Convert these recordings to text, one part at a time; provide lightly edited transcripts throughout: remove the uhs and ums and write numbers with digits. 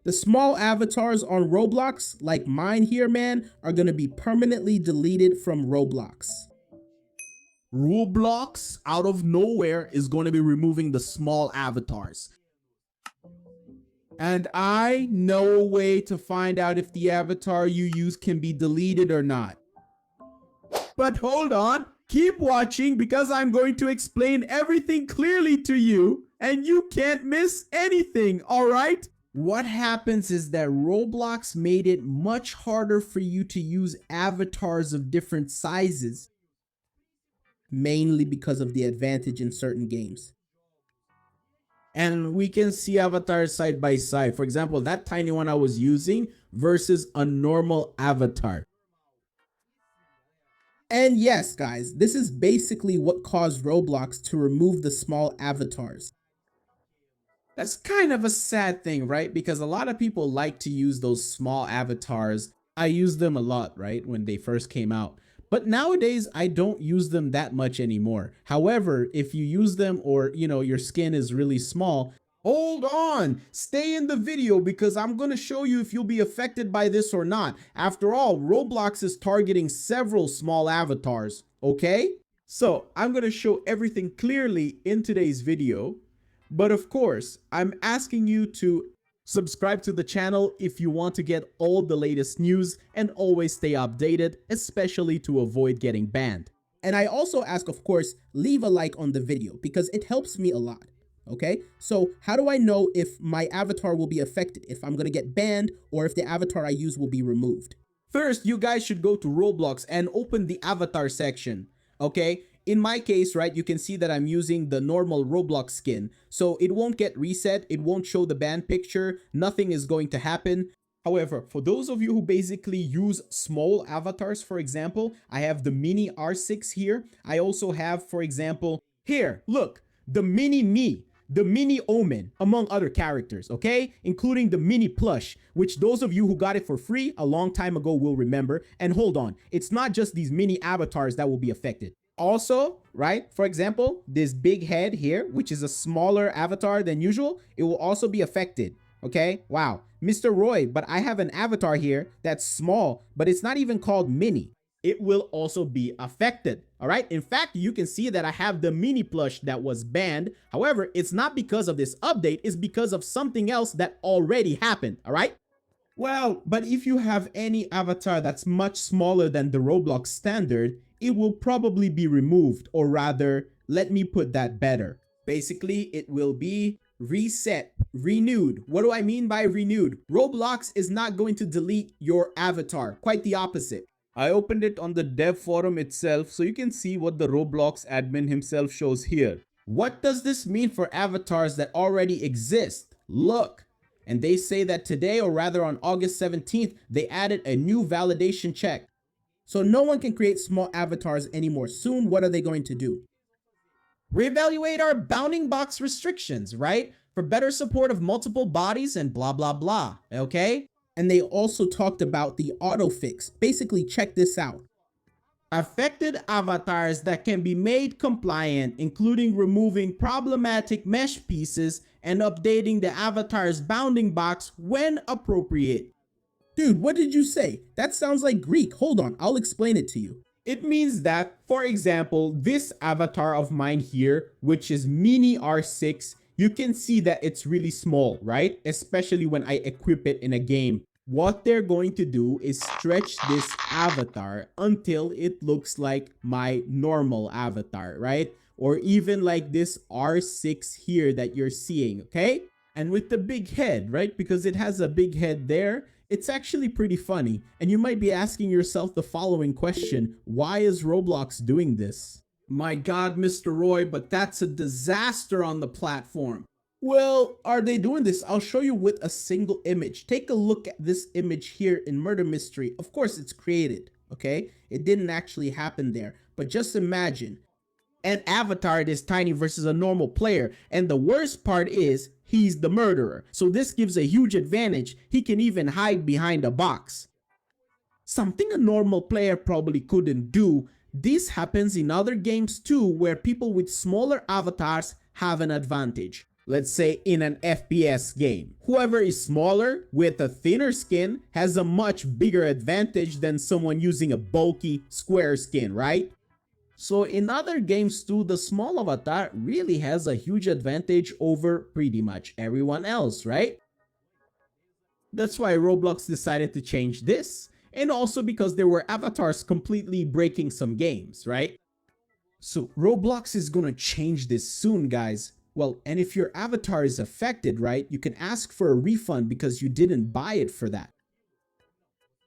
The small avatars on Roblox, like mine here, man, are gonna be permanently deleted from Roblox. Roblox, out of nowhere, is going to be removing the small avatars. And I know a way to find out if the avatar you use can be deleted or not. But hold on, keep watching because I'm going to explain everything clearly to you and you can't miss anything, alright? What happens is that Roblox made it much harder for you to use avatars of different sizes, mainly because of the advantage in certain games. And we can see avatars side by side. For example, that tiny one I was using versus a normal avatar. And yes, guys, this is basically what caused Roblox to remove the small avatars. That's kind of a sad thing, right? Because a lot of people like to use those small avatars. I used them a lot, right, when they first came out. But nowadays, I don't use them that much anymore. However, if you use them or, your skin is really small, hold on, stay in the video because I'm going to show you if you'll be affected by this or not. After all, Roblox is targeting several small avatars, okay? So I'm going to show everything clearly in today's video. But of course, I'm asking you to subscribe to the channel if you want to get all the latest news and always stay updated, especially to avoid getting banned. And I also ask, of course, leave a like on the video because it helps me a lot. Okay, so how do I know if my avatar will be affected, if I'm gonna get banned, or if the avatar I use will be removed? First, you guys should go to Roblox and open the avatar section, okay? In my case, right, you can see that I'm using the normal Roblox skin. So it won't get reset, it won't show the band picture, nothing is going to happen. However, for those of you who basically use small avatars, for example, I have the mini R6 here. I also have, for example, here, look, the mini me, the mini Omen, among other characters, okay? Including the mini plush, which those of you who got it for free a long time ago will remember. And hold on, it's not just these mini avatars that will be affected. Also, right, for example, this big head here, which is a smaller avatar than usual, it will also be affected, okay? Wow, Mr. Roy, but I have an avatar here that's small, but it's not even called mini. It will also be affected, all right? In fact, you can see that I have the mini plush that was banned. However, it's not because of this update, it's because of something else that already happened, all right? Well, but if you have any avatar that's much smaller than the Roblox standard, it will probably be removed, or rather, let me put that better. Basically, it will be reset, renewed. What do I mean by renewed? Roblox is not going to delete your avatar, quite the opposite. I opened it on the dev forum itself so you can see what the Roblox admin himself shows here. What does this mean for avatars that already exist? Look. And they say that today, or rather on August 17th, they added a new validation check. So no one can create small avatars anymore. Soon, what are they going to do? Reevaluate our bounding box restrictions, right? For better support of multiple bodies and blah, blah, blah, okay? And they also talked about the auto fix. Basically, check this out. Affected avatars that can be made compliant, including removing problematic mesh pieces and updating the avatar's bounding box when appropriate. Dude, what did you say? That sounds like Greek. Hold on, I'll explain it to you. It means that, for example, this avatar of mine here, which is mini R6, you can see that it's really small, right? Especially when I equip it in a game. What they're going to do is stretch this avatar until it looks like my normal avatar, right? Or even like this R6 here that you're seeing, okay? And with the big head, right? Because it has a big head there, it's actually pretty funny. And you might be asking yourself the following question: why is Roblox doing this? My God, Mr. Roy, but that's a disaster on the platform. Well, are they doing this? I'll show you with a single image. Take a look at this image here in Murder Mystery. Of course, it's created, okay? It didn't actually happen there. But just imagine an avatar this tiny versus a normal player. And the worst part is he's the murderer. So this gives a huge advantage. He can even hide behind a box. Something a normal player probably couldn't do. This happens in other games too, where people with smaller avatars have an advantage. let's say in an FPS game. Whoever is smaller with a thinner skin has a much bigger advantage than someone using a bulky square skin, right? So in other games too, the small avatar really has a huge advantage over pretty much everyone else, right? That's why Roblox decided to change this. And also because there were avatars completely breaking some games, right? So Roblox is gonna change this soon, guys. Well, and if your avatar is affected, right, you can ask for a refund because you didn't buy it for that.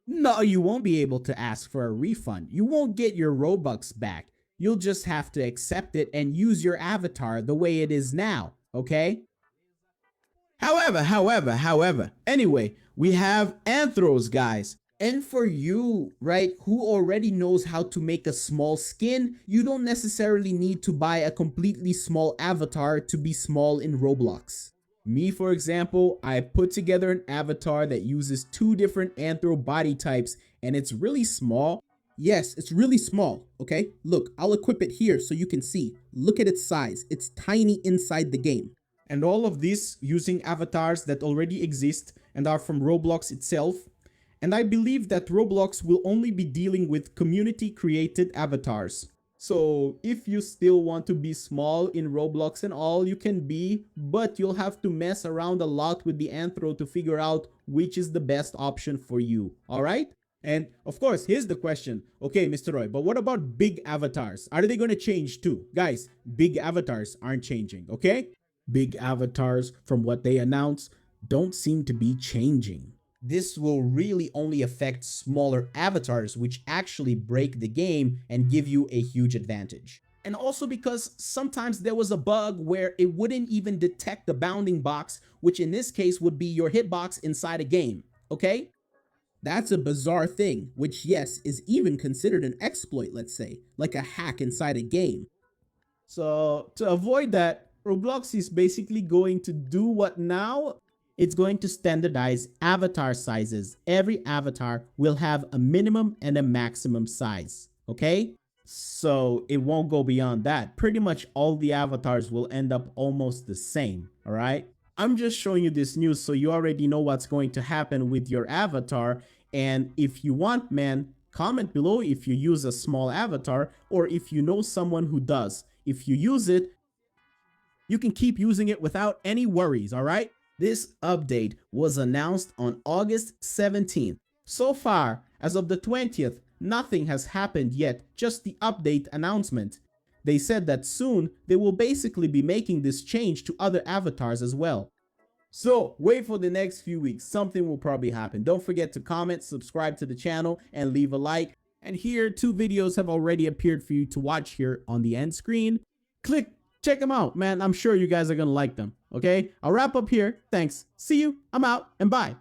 No, you won't be able to ask for a refund. You won't get your Robux back. You'll just have to accept it and use your avatar the way it is now, okay? However, anyway, we have Anthros, guys. And for you, right, who already knows how to make a small skin, you don't necessarily need to buy a completely small avatar to be small in Roblox. Me, for example, I put together an avatar that uses 2 different Anthro body types, and it's really small. Yes, it's really small, okay? Look, I'll equip it here so you can see. Look at its size. It's tiny inside the game. And all of this using avatars that already exist and are from Roblox itself. And I believe that Roblox will only be dealing with community created avatars. So if you still want to be small in Roblox and all, you can be, but you'll have to mess around a lot with the Anthro to figure out which is the best option for you, alright? And of course, here's the question. Okay, Mr. Roy, but what about big avatars? Are they going to change too? Guys, big avatars aren't changing, okay? Big avatars, from what they announce, don't seem to be changing. This will really only affect smaller avatars, which actually break the game and give you a huge advantage. And also because sometimes there was a bug where it wouldn't even detect the bounding box, which in this case would be your hitbox inside a game, okay? That's a bizarre thing, which yes, is even considered an exploit, let's say, like a hack inside a game. So to avoid that, Roblox is basically going to do what now? It's going to standardize avatar sizes. Every avatar will have a minimum and a maximum size, okay? So it won't go beyond that. Pretty much all the avatars will end up almost the same, all right? I'm just showing you this news so you already know what's going to happen with your avatar. And if you want, man, comment below if you use a small avatar or if you know someone who does. If you use it, you can keep using it without any worries, all right? This update was announced on August 17th. So far, as of the 20th, nothing has happened yet, just the update announcement. They said that soon they will basically be making this change to other avatars as well. So wait for the next few weeks, something will probably happen. Don't forget to comment, subscribe to the channel, and leave a like. And here, 2 videos have already appeared for you to watch here on the end screen. Check them out, man. I'm sure you guys are gonna like them, okay? I'll wrap up here. Thanks. See you. I'm out, and bye.